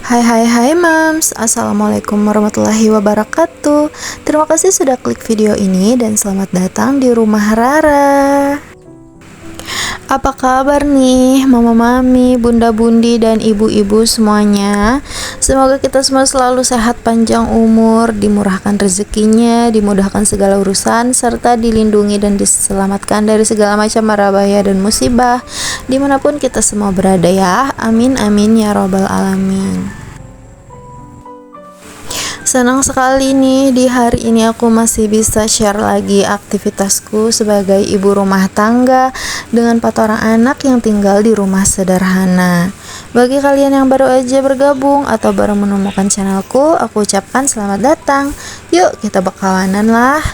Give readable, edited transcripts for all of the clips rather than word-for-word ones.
Hai Mams, Assalamualaikum warahmatullahi wabarakatuh. Terima kasih sudah klik video ini dan selamat datang di rumah Rara. Apa kabar nih mama mami, bunda bundi dan ibu-ibu semuanya? Semoga kita semua selalu sehat, panjang umur, dimurahkan rezekinya, dimudahkan segala urusan, serta dilindungi dan diselamatkan dari segala macam mara bahaya dan musibah dimanapun kita semua berada ya. Amin amin ya robbal alamin. Senang sekali nih di hari ini aku masih bisa share lagi aktivitasku sebagai ibu rumah tangga dengan 4 orang anak yang tinggal di rumah sederhana. Bagi kalian yang baru aja bergabung atau baru menemukan channelku, aku ucapkan selamat datang. Yuk kita bakawanan lah.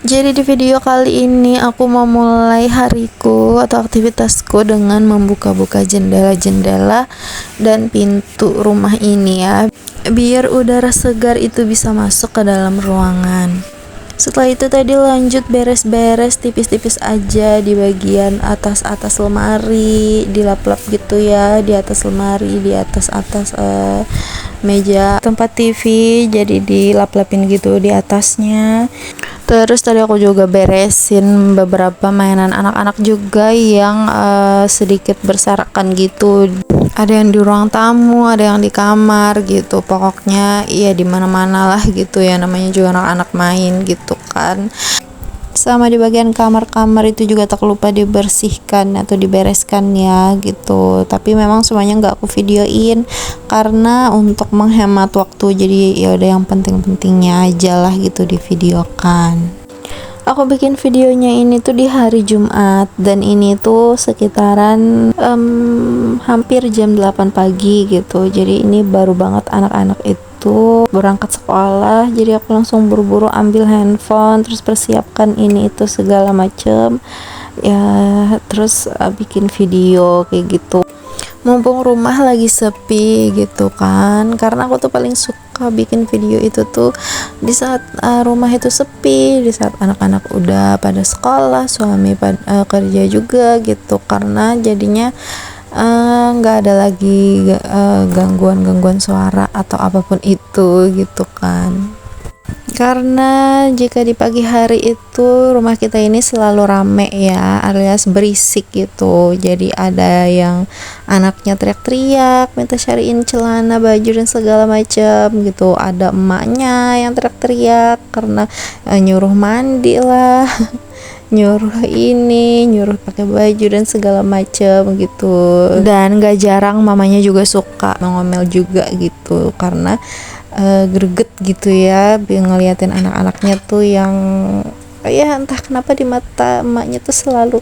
Jadi di video kali ini aku mau mulai hariku atau aktivitasku dengan membuka-buka jendela-jendela dan pintu rumah ini ya, biar udara segar itu bisa masuk ke dalam ruangan. Setelah itu tadi lanjut beres-beres tipis-tipis aja di bagian atas-atas lemari, dilap-lap gitu ya, di atas lemari, di atas meja tempat TV, jadi dilap-lapin gitu di atasnya. Terus tadi aku juga beresin beberapa mainan anak-anak juga yang sedikit berserakan gitu. Ada yang di ruang tamu, ada yang di kamar gitu. Pokoknya iya di mana-mana lah gitu ya, namanya juga anak-anak main gitu kan. Sama di bagian kamar-kamar itu juga tak lupa dibersihkan atau dibereskan ya gitu. Tapi memang semuanya nggak aku videoin karena untuk menghemat waktu, jadi ya udah yang penting-pentingnya aja lah gitu divideokan. Aku bikin videonya ini tuh di hari Jumat dan ini tuh sekitaran hampir jam 8 pagi gitu. Jadi ini baru banget anak-anak itu berangkat sekolah, jadi aku langsung buru-buru ambil handphone, terus persiapkan ini itu segala macem ya, terus bikin video kayak gitu. Mumpung rumah lagi sepi gitu kan, karena aku tuh paling suka bikin video itu tuh di saat rumah itu sepi, di saat anak-anak udah pada sekolah, suami kerja juga gitu, karena jadinya nggak ada lagi gangguan-gangguan suara atau apapun itu gitu kan. Karena jika di pagi hari itu rumah kita ini selalu rame ya, alias berisik gitu. Jadi ada yang anaknya teriak-teriak minta cariin celana, baju dan segala macam gitu. Ada emaknya yang teriak-teriak karena nyuruh mandi lah nyuruh ini, nyuruh pakai baju dan segala macam gitu. Dan gak jarang mamanya juga suka ngomel juga gitu, karena greget gitu ya ngeliatin anak-anaknya tuh yang ya entah kenapa di mata emaknya tuh selalu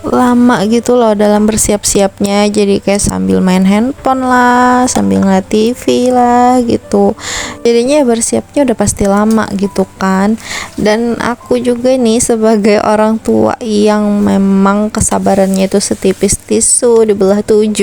lama gitu loh dalam bersiap-siapnya. Jadi kayak sambil main handphone lah, sambil ngeliat TV lah gitu, jadinya bersiapnya udah pasti lama gitu kan. Dan aku juga nih sebagai orang tua yang memang kesabarannya itu setipis tisu dibelah 7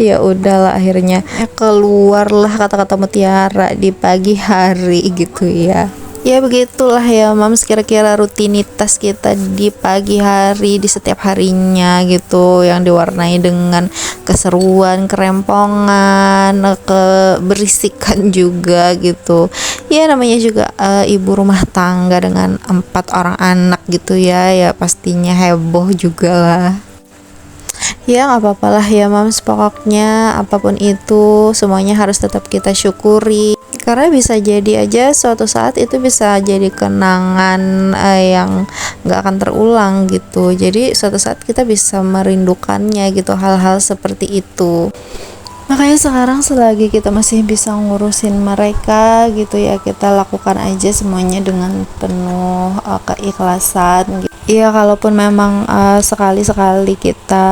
ya udahlah, akhirnya keluarlah kata-kata mutiara di pagi hari gitu ya. Ya begitulah ya Mams, kira-kira rutinitas kita di pagi hari di setiap harinya gitu, yang diwarnai dengan keseruan, kerempongan, keberisikan juga gitu. Ya namanya juga ibu rumah tangga dengan 4 orang anak gitu ya, ya pastinya heboh juga lah. Ya nggak apa-apa lah ya Mams, pokoknya apapun itu semuanya harus tetap kita syukuri, karena bisa jadi aja suatu saat itu bisa jadi kenangan yang nggak akan terulang gitu. Jadi suatu saat kita bisa merindukannya gitu, hal-hal seperti itu. Makanya sekarang selagi kita masih bisa ngurusin mereka gitu ya, kita lakukan aja semuanya dengan penuh keikhlasan gitu. Iya, kalaupun memang sekali-sekali kita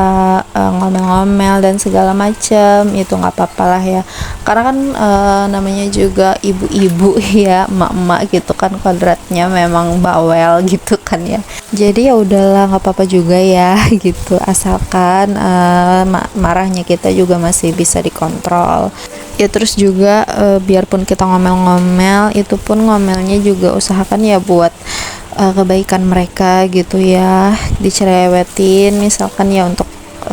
ngomel-ngomel dan segala macam, itu nggak apa-apa lah ya, karena kan namanya juga ibu-ibu ya, emak-emak gitu kan, kodratnya memang bawel gitu kan ya. Jadi ya udahlah, nggak apa-apa juga ya gitu, asalkan marahnya kita juga masih bisa dikontrol ya. Terus juga biarpun kita ngomel-ngomel, itu pun ngomelnya juga usahakan ya buat kebaikan mereka gitu ya, dicerewetin misalkan ya untuk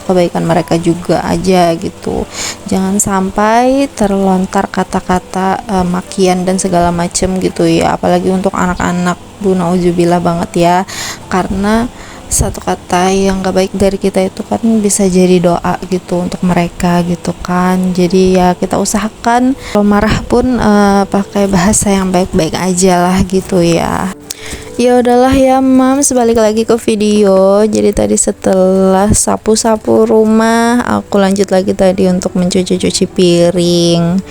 kebaikan mereka juga aja gitu. Jangan sampai terlontar kata-kata makian dan segala macem gitu ya, apalagi untuk anak-anak. Nauzubillah banget ya, karena satu kata yang gak baik dari kita itu kan bisa jadi doa gitu untuk mereka gitu kan. Jadi ya kita usahakan kalau marah pun pakai bahasa yang baik-baik aja lah gitu ya. Ya udahlah ya Mams, balik lagi ke video. Jadi tadi setelah sapu-sapu rumah, aku lanjut lagi tadi untuk mencuci-cuci piring.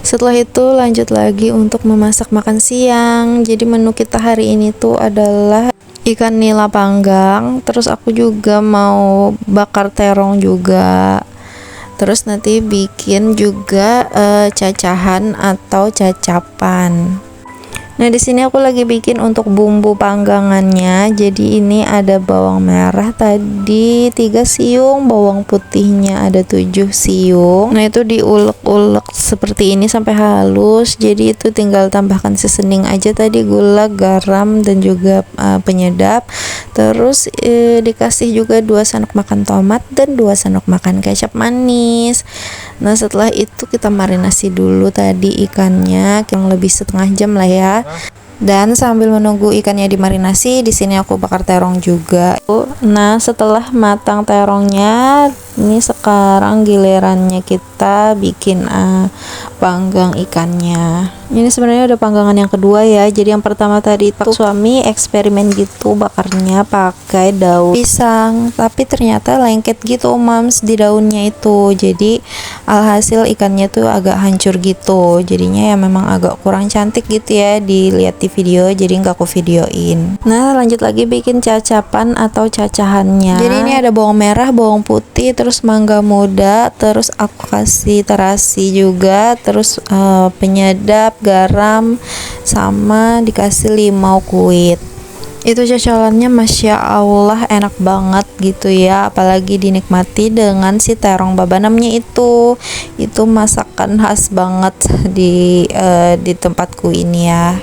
Setelah itu lanjut lagi untuk memasak makan siang. Jadi menu kita hari ini tuh adalah ikan nila panggang, terus aku juga mau bakar terong juga. Terus nanti bikin juga cacahan atau cacapan. Nah, di sini aku lagi bikin untuk bumbu panggangannya. Jadi ini ada bawang merah tadi 3 siung, bawang putihnya ada 7 siung. Nah, itu diulek-ulek seperti ini sampai halus. Jadi itu tinggal tambahkan seasoning aja tadi, gula, garam dan juga penyedap. Terus dikasih juga 2 sendok makan tomat dan 2 sendok makan kecap manis. Nah, setelah itu kita marinasi dulu tadi ikannya, yang lebih setengah jam lah ya. Dan sambil menunggu ikannya dimarinasi, di sini aku bakar terong juga. Nah, setelah matang terongnya, ini sekarang gilirannya kita bikin panggang ikannya. Ini sebenarnya ada panggangan yang kedua ya. Jadi yang pertama tadi itu suami eksperimen gitu bakarnya pakai daun pisang, tapi ternyata lengket gitu Mams di daunnya itu. Jadi alhasil ikannya tuh agak hancur gitu. Jadinya ya memang agak kurang cantik gitu ya dilihat di video, jadi nggak aku videoin. Nah, lanjut lagi bikin cacapan atau cacahannya. Jadi ini ada bawang merah, bawang putih, terus mangga muda, terus aku kasih terasi juga, terus penyedap, garam, sama dikasih limau kuit. Itu cocolannya Masya Allah enak banget gitu ya, apalagi dinikmati dengan si terong babanamnya itu masakan khas banget di tempatku ini ya.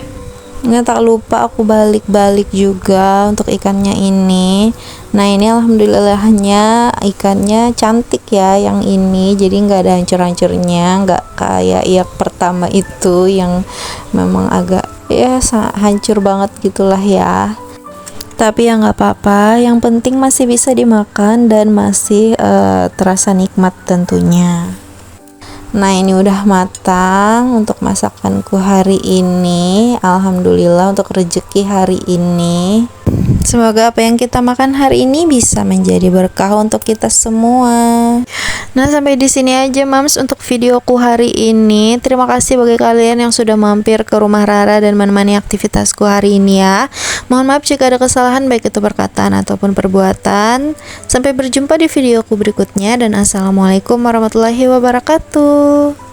Nah, tak lupa aku balik-balik juga untuk ikannya ini. Nah, ini alhamdulillahnya ikannya cantik ya yang ini, jadi nggak ada hancur-hancurnya, nggak kayak yang pertama itu yang memang agak ya hancur banget gitulah ya. Tapi ya nggak apa-apa, yang penting masih bisa dimakan dan masih terasa nikmat tentunya. Nah, ini udah matang untuk masakanku hari ini. Alhamdulillah untuk rezeki hari ini. Semoga apa yang kita makan hari ini bisa menjadi berkah untuk kita semua. Nah, sampai di sini aja Mams untuk videoku hari ini. Terima kasih bagi kalian yang sudah mampir ke rumah Rara dan menemani aktivitasku hari ini ya. Mohon maaf jika ada kesalahan baik itu perkataan ataupun perbuatan. Sampai berjumpa di videoku berikutnya dan assalamualaikum warahmatullahi wabarakatuh.